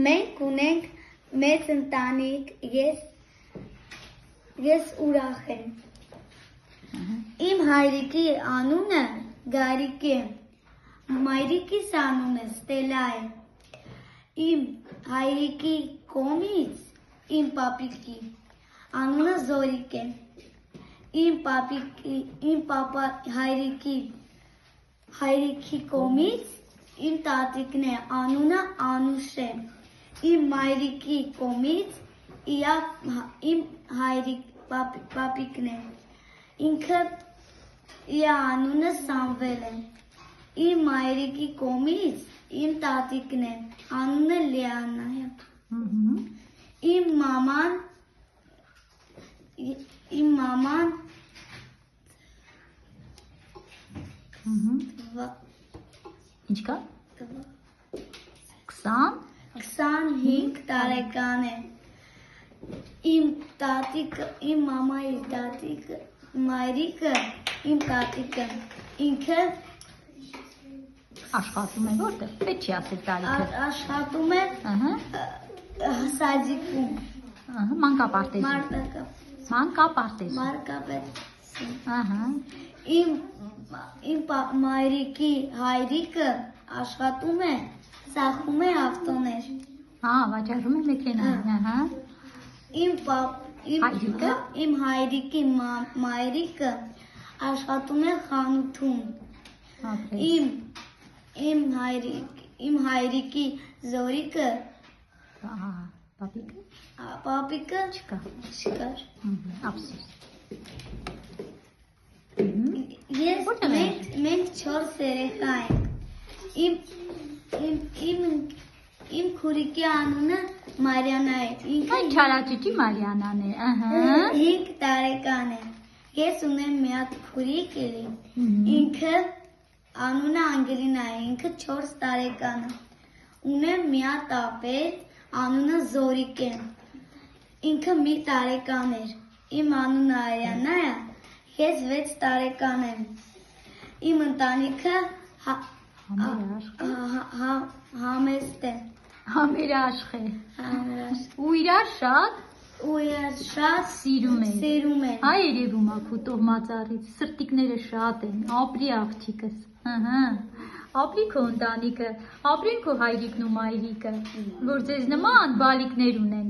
Մենք ունենք մեծ ընտանիք, ես ուրախ եմ։ Իմ հայրիկի անունը Գարիկ է, մայրիկիս անունը Ստելա է, իմ հայրիկի կողմից իմ պապիկի անունը Զորիկ է, իմ հայրիկի կողմից իմ տատիկն է, անունը Անուշ է, իմ մայրիկի կողմից իմ պապիկն է, ինքը անունը Սամվել է, իմ մայրիկի կողմից իմ տատիկն է, անունը Լիանա է, իմ մաման Ինչ կա? 25 տարեկան է, իմ մամայի տատիկը, մայրիկը, իմ տատիկը, ինքը Աշխատում է որտեղ, պետք չի ասել տարիքը։ աշխատում է սաձիկում, մանկապարտեզում։ Իմ մայրիկի հայրիկը աշխատում է, ծախում է ավտոներ։ Վաճառում է մեքենա։ Իմ հայրիկի մայրիկը աշխատում է խանութում։ Իմ հայրիկի Զորիկը պապիկը չկար։ Մենք 4 երեխա ենք։ Իմ քուրիկի անունը Մարիանա է։ Այն չարաճճի Մարիանան է, 5 տարեկան է։ Ես ունեմ մի հատ քուրիկ էլի։ Ինքը անունը Անգելինա է, ինքը 4 տարեկան է։ Ունեմ մի հատ ապետ, անունը Զորիկ է։ Ինքը մի տարեկան էր։ Իմ անունը Արիանա է, ես 6 տարեկան եմ։ Իմ ընտանիքը համեստ է։ Համերաշխ է։ Ու իրար շատ սիրում են։ Հայ երևում ա քու տոհմածառից, սրտիկները շատ են, ապրի աղջիկս։ Ապրի քո ընտանիքը, ապրին քո հայրիկն ու մայրիկը, որ ձեզ նման բալիկներ ունեն։